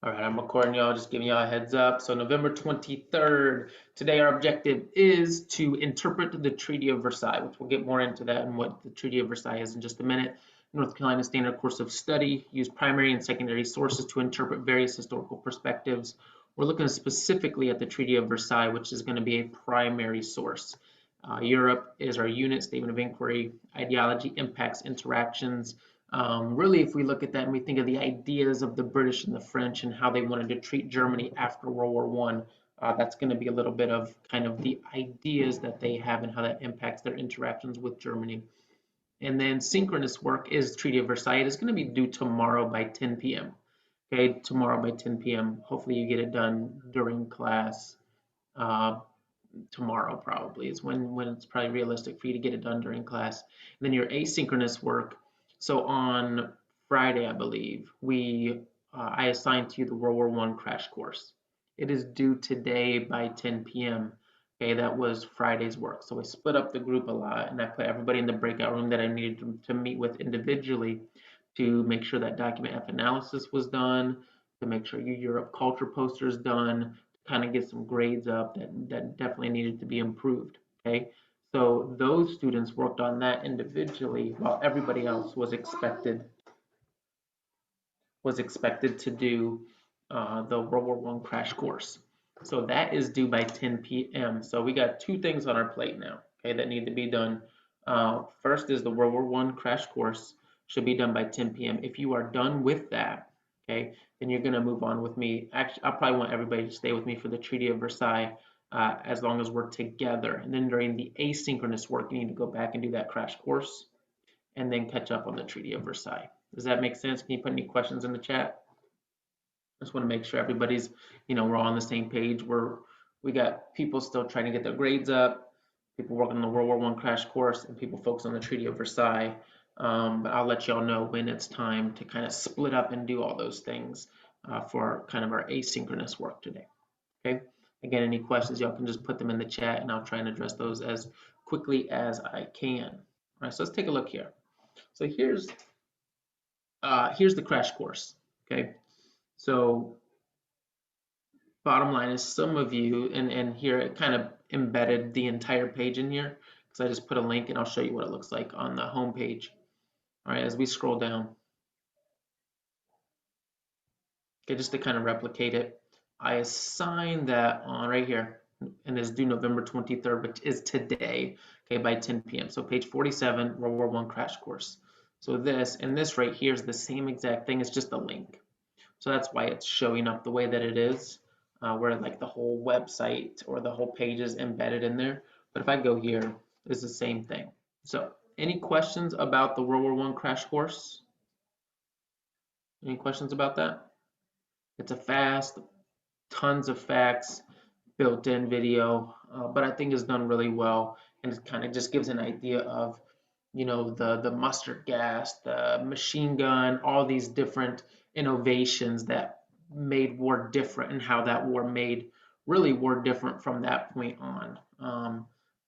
All right, I'm recording y'all, just giving y'all a heads up. So November 23rd, today our objective is to interpret the Treaty of Versailles, which we'll get more into that and what the Treaty of Versailles is in just a minute. North Carolina Standard Course of Study, use primary and secondary sources to interpret various historical perspectives. We're looking specifically at the Treaty of Versailles, which is going to be a primary source. Europe is our unit, statement of inquiry, ideology, impacts, interactions. Really, if we look at that and we think of the ideas of the British and the French and how they wanted to treat Germany after World War One, that's going to be a little bit of kind of the ideas that they have and how that impacts their interactions with Germany. And then synchronous work is Treaty of Versailles. It's going to be due tomorrow by 10 p.m. Okay, tomorrow by 10 p.m. Hopefully you get it done during class. Uh, Tomorrow probably is when it's probably realistic for you to get it done during class. And then your asynchronous work. So on Friday, I believe, I assigned to you the World War One crash course. It is due today by 10 p.m. Okay, that was Friday's work. So I split up the group a lot and I put everybody in the breakout room that I needed to meet with individually to make sure that document F analysis was done, to make sure your Europe culture poster is done, kind of get some grades up that definitely needed to be improved. Okay, so those students worked on that individually while everybody else was expected to do the World War One crash course. So that is due by 10 p.m. So we got two things on our plate now, okay, that need to be done. First is the World War One crash course should be done by 10 p.m. If you are done with that, okay, then you're gonna move on with me. Actually, I probably want everybody to stay with me for the Treaty of Versailles as long as we're together. And then during the asynchronous work, you need to go back and do that crash course and then catch up on the Treaty of Versailles. Does that make sense? Can you put any questions in the chat? I just want to make sure everybody's, we're all on the same page. We got people still trying to get their grades up, people working on the World War One crash course, and people focused on the Treaty of Versailles. But I'll let y'all know when it's time to kind of split up and do all those things for kind of our asynchronous work today. Okay. Again, any questions, y'all can just put them in the chat, and I'll try and address those as quickly as I can. All right. So let's take a look here. So here's the crash course. Okay. So bottom line is some of you, and here it kind of embedded the entire page in here because I just put a link and I'll show you what it looks like on the home page. All right, as we scroll down. Okay, just to kind of replicate it, I assign that on right here, and it's due November 23rd, which is today, okay, by 10 p.m. So page 47, World War One crash course. So this right here is the same exact thing, it's just a link. So that's why it's showing up the way that it is, where like the whole website or the whole page is embedded in there. But if I go here, it's the same thing. So any questions about the World War One crash course? Any questions about that? It's a fast, tons of facts, built-in video, but I think it's done really well, and it kind of just gives an idea of, the mustard gas, the machine gun, all these different innovations that made war different, and how that war made really war different from that point on.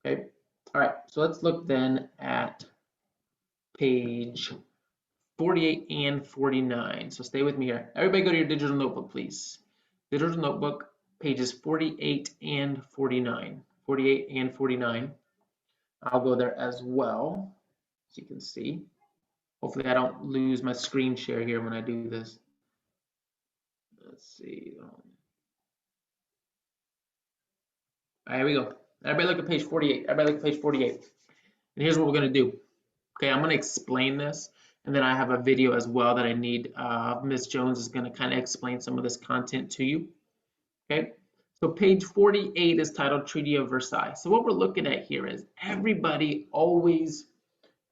Okay, all right. So let's look then at page 48 and 49. So stay with me here. Everybody go to your digital notebook, please. Digital notebook, pages 48 and 49. 48 and 49. I'll go there as well, as you can see. Hopefully I don't lose my screen share here when I do this. Let's see. All right, here we go. Everybody look at page 48. Everybody look at page 48. And here's what we're going to do. Okay, I'm going to explain this, and then I have a video as well that I need. Ms. Jones is going to kind of explain some of this content to you. Okay, so page 48 is titled Treaty of Versailles. So what we're looking at here is everybody always,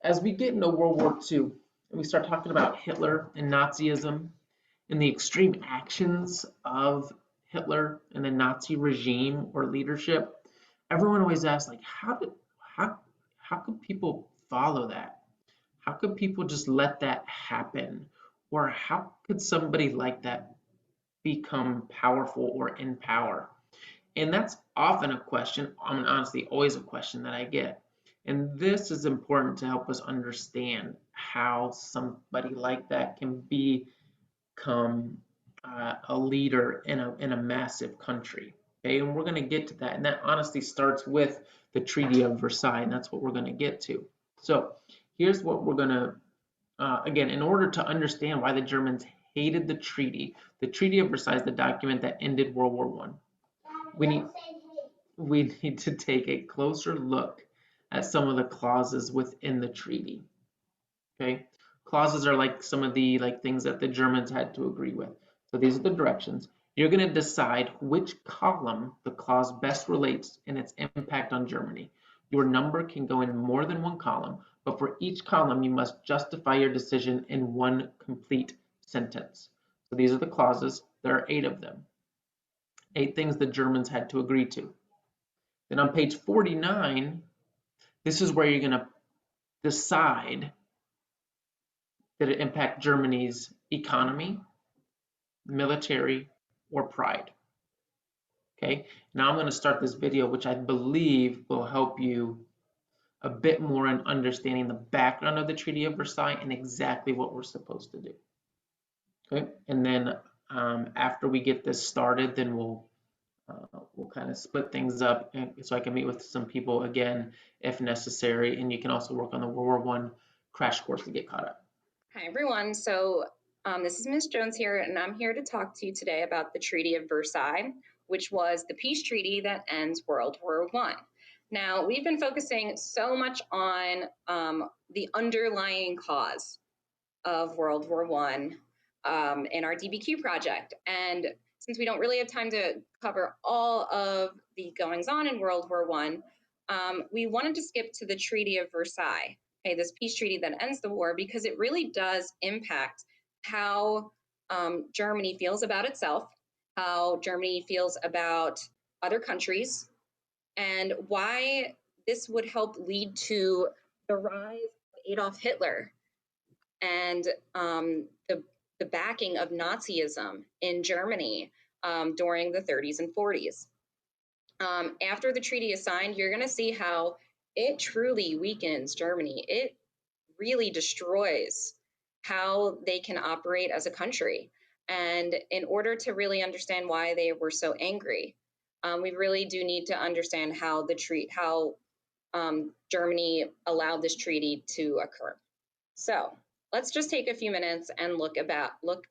as we get into World War II, and we start talking about Hitler and Nazism and the extreme actions of Hitler and the Nazi regime or leadership, everyone always asks, like, how could people follow that? How could people just let that happen? Or how could somebody like that become powerful or in power? And that's often a question, I mean, honestly, always a question that I get. And this is important to help us understand how somebody like that can become a leader in a massive country. Okay, and we're going to get to that, and that honestly starts with the Treaty of Versailles, and that's what we're going to get to. So here's what we're going to again, in order to understand why the Germans hated the Treaty of Versailles is the document that ended World War One. We need to take a closer look at some of the clauses within the treaty. Okay, clauses are like some of the things that the Germans had to agree with. So these are the directions. You're going to decide which column the clause best relates in its impact on Germany. Your number can go in more than one column, but for each column, you must justify your decision in one complete sentence. So these are the clauses. There are 8 of them. 8 things the Germans had to agree to. Then on page 49, this is where you're going to decide that it impact Germany's economy, military, or pride. Okay, now I'm going to start this video, which I believe will help you a bit more in understanding the background of the Treaty of Versailles and exactly what we're supposed to do. Okay, and then after we get this started, then we'll kind of split things up, so I can meet with some people again if necessary, and you can also work on the World War I crash course to get caught up. Hi, everyone. So this is Ms. Jones here, and I'm here to talk to you today about the Treaty of Versailles, which was the peace treaty that ends World War I. Now, we've been focusing so much on the underlying cause of World War I in our DBQ project. And since we don't really have time to cover all of the goings on in World War I, we wanted to skip to the Treaty of Versailles, okay, this peace treaty that ends the war, because it really does impact how Germany feels about itself, how Germany feels about other countries, and why this would help lead to the rise of Adolf Hitler and the backing of Nazism in Germany during the 30s and 40s. After the treaty is signed, you're going to see how it truly weakens Germany. It really destroys how they can operate as a country. And in order to really understand why they were so angry, we really do need to understand how Germany allowed this treaty to occur. So let's just take a few minutes and look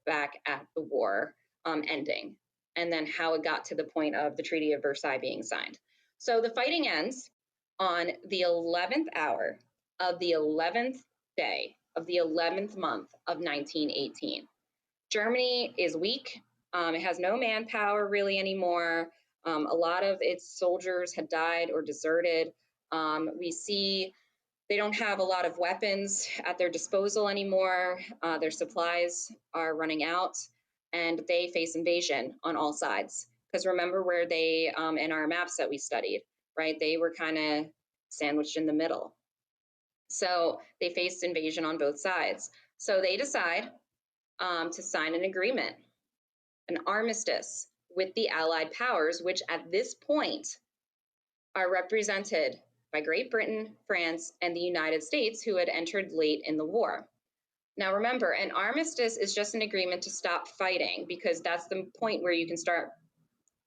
back at the war ending, and then how it got to the point of the Treaty of Versailles being signed. So the fighting ends on the 11th hour of the 11th day of the 11th month of 1918. Germany is weak. It has no manpower really anymore. A lot of its soldiers had died or deserted. We see they don't have a lot of weapons at their disposal anymore. Their supplies are running out, and they face invasion on all sides. Because remember where they, in our maps that we studied, right? They were kind of sandwiched in the middle. So they faced invasion on both sides. So they decide to sign an agreement, an armistice with the Allied powers, which at this point are represented by Great Britain, France, and the United States, who had entered late in the war. Now remember, an armistice is just an agreement to stop fighting, because that's the point where you can start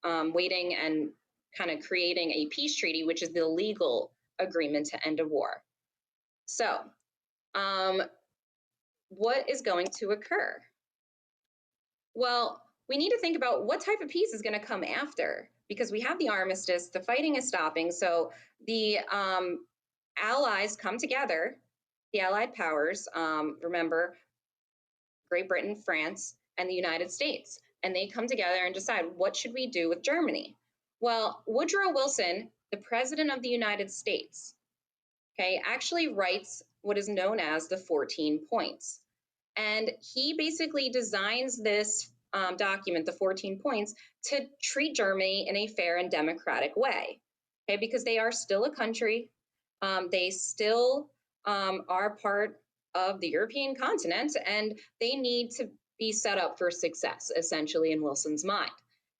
waiting and kind of creating a peace treaty, which is the legal agreement to end a war. So what is going to occur? Well, we need to think about what type of peace is going to come after, because we have the armistice, the fighting is stopping. So the allies come together, the Allied powers, remember, Great Britain, France, and the United States, and they come together and decide, what should we do with Germany? Well, Woodrow Wilson, the President of the United States, okay, actually writes what is known as the 14 points. And he basically designs this document, the 14 points, to treat Germany in a fair and democratic way, okay, because they are still a country. They still are part of the European continent, and they need to be set up for success, essentially, in Wilson's mind.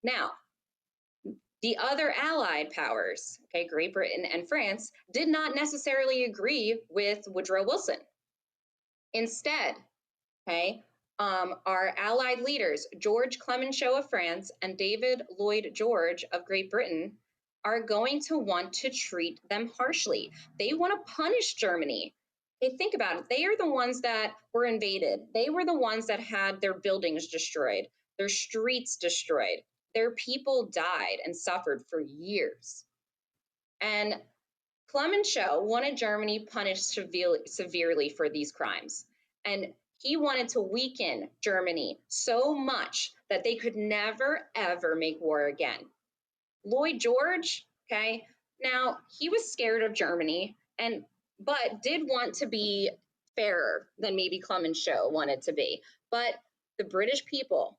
Now, the other Allied powers, okay, Great Britain and France, did not necessarily agree with Woodrow Wilson. Instead, okay, our Allied leaders, George Clemenceau of France and David Lloyd George of Great Britain, are going to want to treat them harshly. They want to punish Germany. Okay, think about it. They are the ones that were invaded. They were the ones that had their buildings destroyed, their streets destroyed. Their people died and suffered for years. And Clemenceau wanted Germany punished severely for these crimes. And he wanted to weaken Germany so much that they could never, ever make war again. Lloyd George, okay, now he was scared of Germany but did want to be fairer than maybe Clemenceau wanted to be. But the British people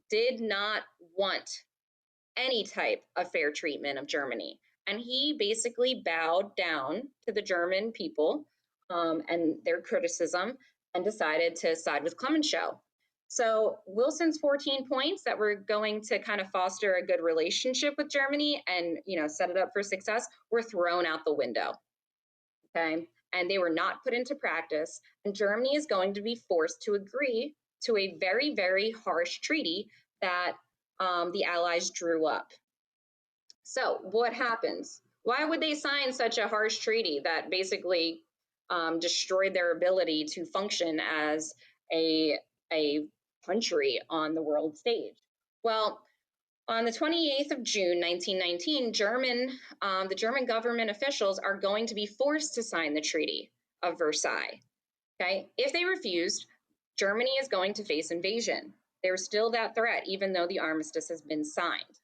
did not want any type of fair treatment of Germany. And he basically bowed down to the German people and their criticism and decided to side with Clemenceau. So Wilson's 14 points that were going to kind of foster a good relationship with Germany and set it up for success were thrown out the window. Okay, and they were not put into practice. And Germany is going to be forced to agree to a very, very harsh treaty that the Allies drew up. So what happens? Why would they sign such a harsh treaty that basically destroyed their ability to function as a country on the world stage? Well, on the 28th of June, 1919, the German government officials are going to be forced to sign the Treaty of Versailles. Okay, if they refused, Germany is going to face invasion. There's still that threat, even though the armistice has been signed.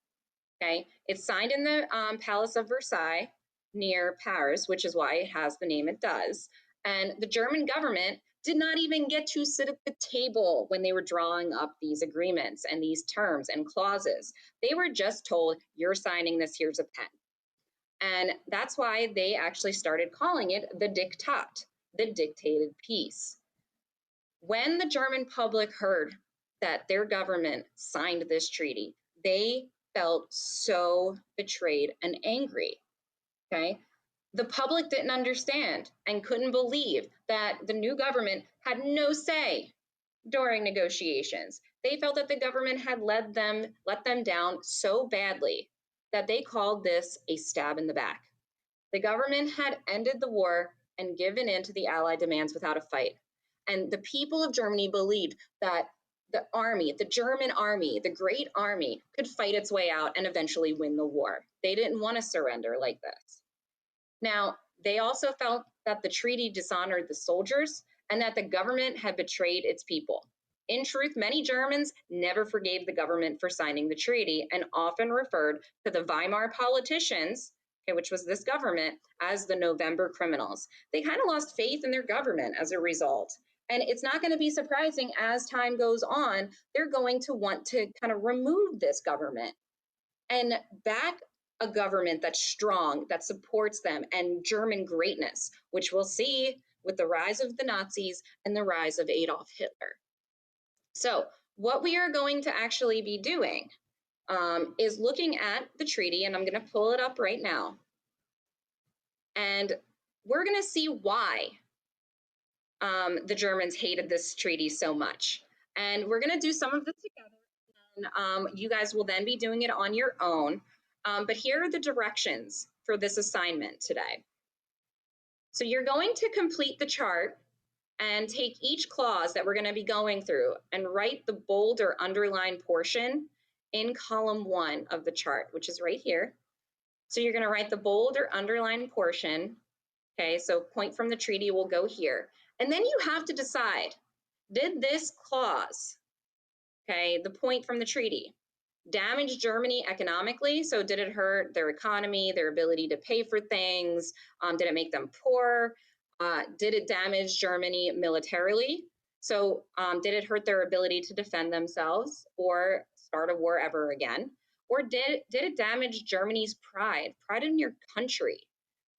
Okay, it's signed in the Palace of Versailles near Paris, which is why it has the name it does. And the German government did not even get to sit at the table when they were drawing up these agreements and these terms and clauses. They were just told, you're signing this, here's a pen. And that's why they actually started calling it the Diktat, the dictated peace. When the German public heard that their government signed this treaty, they felt so betrayed and angry. Okay, the public didn't understand and couldn't believe that the new government had no say during negotiations. They felt that the government had let them down so badly that they called this a stab in the back. The government had ended the war and given in to the Allied demands without a fight. And the people of Germany believed that the army, the German army, the great army, could fight its way out and eventually win the war. They didn't want to surrender like this. Now, they also felt that the treaty dishonored the soldiers and that the government had betrayed its people. In truth, many Germans never forgave the government for signing the treaty and often referred to the Weimar politicians, which was this government, as the November criminals. They kind of lost faith in their government as a result. And it's not going to be surprising as time goes on, they're going to want to kind of remove this government and back a government that's strong, that supports them, and German greatness, which we'll see with the rise of the Nazis and the rise of Adolf Hitler. So what we are going to actually be doing is looking at the treaty, and I'm going to pull it up right now. And we're going to see why the Germans hated this treaty so much. And we're going to do some of this together. And you guys will then be doing it on your own. But here are the directions for this assignment today. So you're going to complete the chart and take each clause that we're going to be going through and write the bold or underlined portion in column 1 of the chart, which is right here. So you're going to write the bold or underlined portion. Okay, so point from the treaty will go here. And then you have to decide, did this clause, okay, the point from the treaty, damage Germany economically? So did it hurt their economy, their ability to pay for things? Did it make them poor? Did it damage Germany militarily? So did it hurt their ability to defend themselves or start a war ever again? Or did it damage Germany's pride in your country?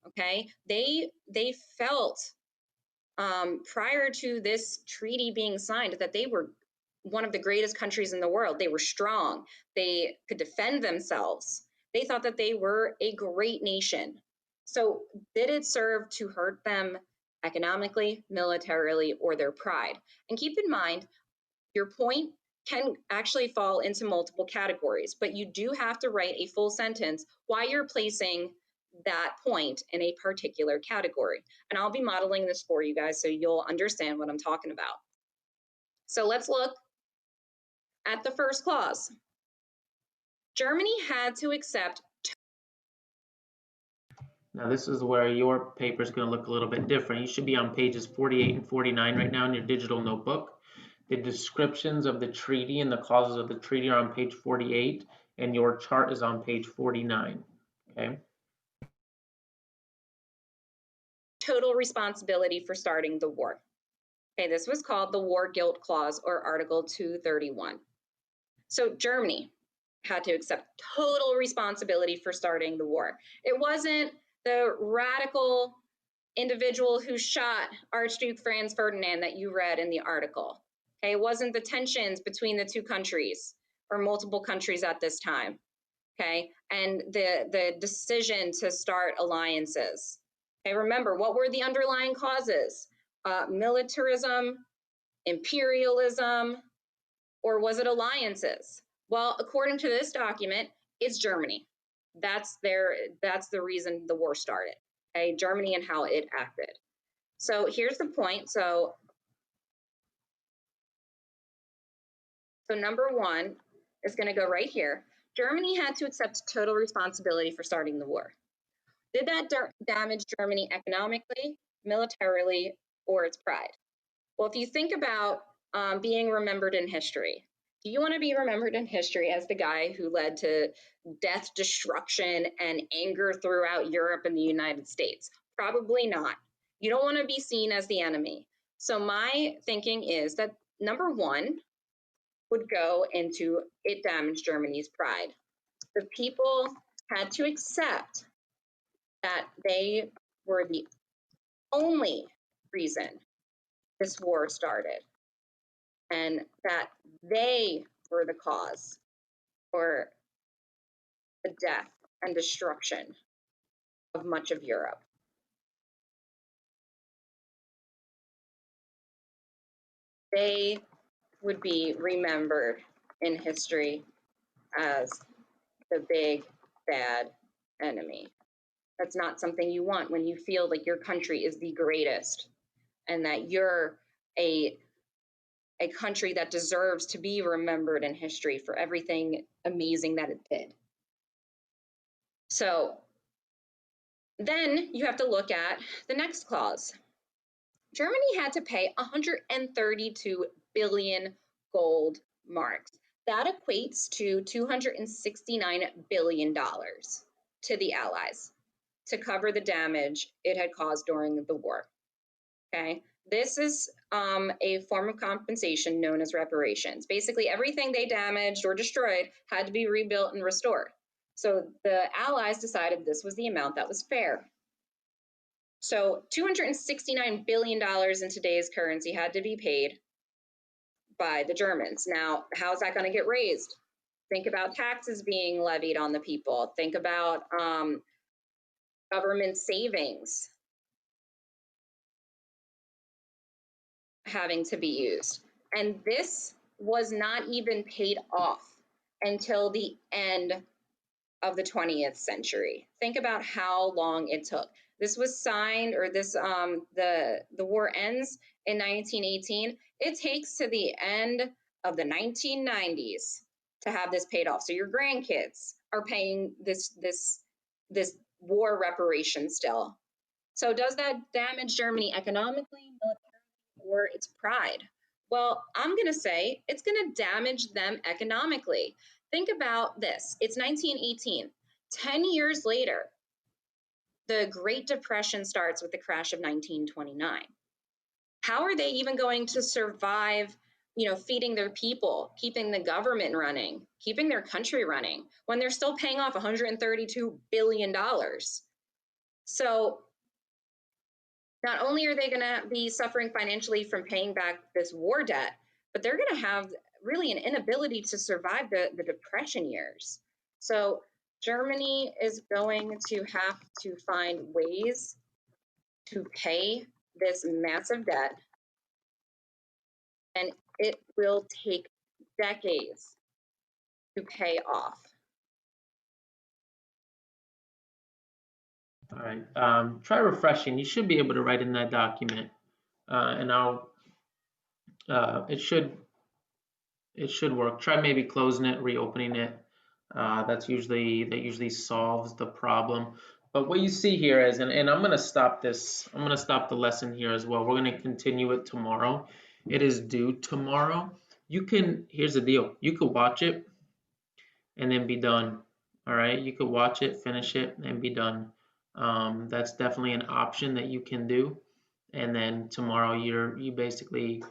Okay, they felt prior to this treaty being signed that they were one of the greatest countries in the world. They were strong. They could defend themselves. They thought that they were a great nation. So did it serve to hurt them economically, militarily, or their pride? And keep in mind, Your point can actually fall into multiple categories, but you do have to write a full sentence why you're placing that point in a particular category. And I'll be modeling this for you guys so you'll understand what I'm talking about. So let's look at the first clause. Germany had to accept. Now this is where your paper is going to look a little bit different. You should be on pages 48 and 49 right now in your digital notebook. The descriptions of the treaty and the clauses of the treaty are on page 48, and your chart is on page 49. Okay. Total responsibility for starting the war. Okay, this was called the War Guilt Clause, or Article 231. So Germany had to accept total responsibility for starting the war. It wasn't the radical individual who shot Archduke Franz Ferdinand that you read in the article. Okay, it wasn't the tensions between the two countries or multiple countries at this time. Okay, and the decision to start alliances. Okay, remember, what were the underlying causes? Militarism, imperialism, or was it alliances? Well, according to this document, it's Germany. That's the reason the war started. Okay, Germany and how it acted. So here's the point. So number one is going to go right here. Germany had to accept total responsibility for starting the war. Did that damage Germany economically, militarily, or its pride? Well, if you think about being remembered in history, do you want to be remembered in history as the guy who led to death, destruction, and anger throughout Europe and the United States? Probably not. You don't want to be seen as the enemy. So my thinking is that number one would go into it damaged Germany's pride. The people had to accept that they were the only reason this war started, and that they were the cause for the death and destruction of much of Europe. They would be remembered in history as the big bad enemy. That's not something you want when you feel like your country is the greatest and that you're a country that deserves to be remembered in history for everything amazing that it did. So then you have to look at the next clause. Germany had to pay 132 billion gold marks. That equates to $269 billion to the Allies to cover the damage it had caused during the war. Okay, this is a form of compensation known as reparations. Basically, everything they damaged or destroyed had to be rebuilt and restored. So the Allies decided this was the amount that was fair. So $269 billion in today's currency had to be paid by the Germans. Now, how is that going to get raised? Think about taxes being levied on the people. Think about government savings having to be used. And this was not even paid off until the end of the 20th century. Think about how long it took. This was signed, or this the war ends in 1918. It takes to the end of the 1990s to have this paid off. So your grandkids are paying this war reparation still. So does that damage Germany economically, militarily, or its pride? Well, I'm going to say it's going to damage them economically. Think about this. It's 1918. 10 years later, the Great Depression starts with the crash of 1929. How are they even going to survive, feeding their people, keeping the government running, keeping their country running, when they're still paying off $132 billion? So not only are they going to be suffering financially from paying back this war debt, but they're going to have really an inability to survive the Depression years. So Germany is going to have to find ways to pay this massive debt. And it will take decades to pay off. All right, try refreshing. You should be able to write in that document, and it should work. Try maybe closing it, reopening it. That usually solves the problem. But what you see here is, and I'm gonna stop this. I'm gonna stop the lesson here as well. We're gonna continue it tomorrow. It is due tomorrow. Here's the deal. You could watch it and then be done. All right, you could watch it, finish it, and be done. That's definitely an option that you can do. And then tomorrow you basically,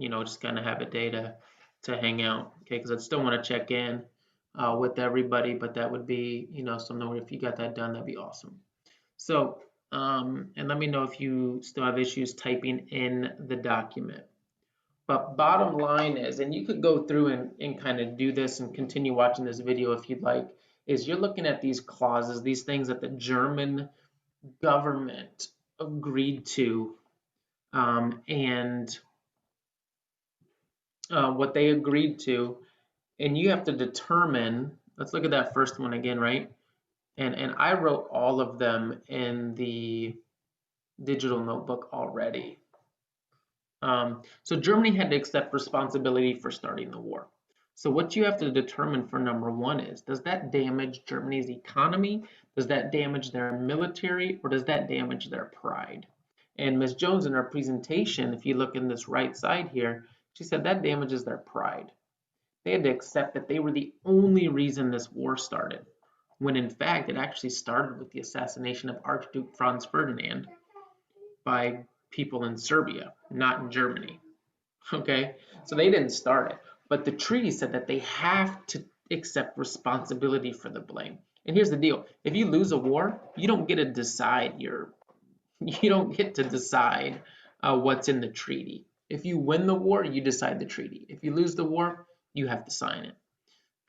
just kind of have a day to hang out, okay? Because I'd still want to check in with everybody, but that would be, something where if you got that done, that'd be awesome. So, and let me know if you still have issues typing in the document. But bottom line is, and you could go through and kind of do this and continue watching this video if you'd like, is you're looking at these clauses, these things that the German government agreed to, and what they agreed to, and you have to determine, let's look at that first one again, right? And I wrote all of them in the digital notebook already. So Germany had to accept responsibility for starting the war. So what you have to determine for number one is, does that damage Germany's economy? Does that damage their military? Or does that damage their pride? And Ms. Jones in her presentation, if you look in this right side here, she said that damages their pride. They had to accept that they were the only reason this war started, when in fact it actually started with the assassination of Archduke Franz Ferdinand by people in Serbia, not in Germany. Okay, so they didn't start it, but the treaty said that they have to accept responsibility for the blame. And here's the deal: if you lose a war, you don't get to decide what's in the treaty. If you win the war, you decide the treaty. If you lose the war, you have to sign it.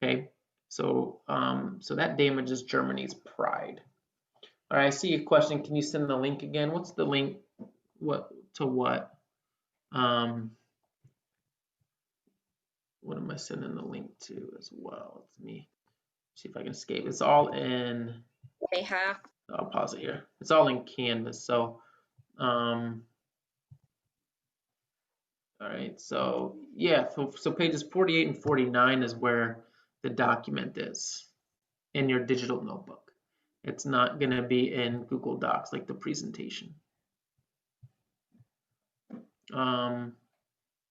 Okay, so that damages Germany's pride. All right, I see a question. Can you send the link again? What's the link? What to what? What am I sending the link to as well? Let me see if I can escape. It's all in. They have. I'll pause it here. It's all in Canvas. So, all right. So yeah. So pages 48 and 49 is where the document is in your digital notebook. It's not going to be in Google Docs like the presentation. All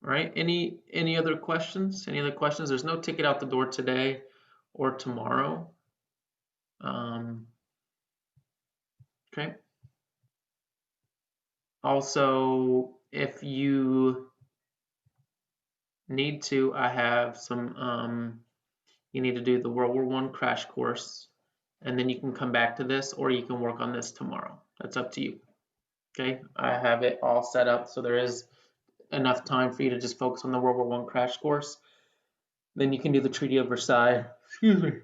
right. Any other questions? Any other questions? There's no ticket out the door today or tomorrow. Okay. Also, if you need to, I have some, you need to do the World War I crash course, and then you can come back to this, or you can work on this tomorrow. That's up to you. Okay, I have it all set up so there is enough time for you to just focus on the World War I crash course. Then you can do the Treaty of Versailles. Excuse me. You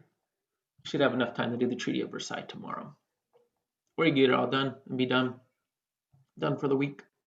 should have enough time to do the Treaty of Versailles tomorrow. Or you get it all done and be done for the week.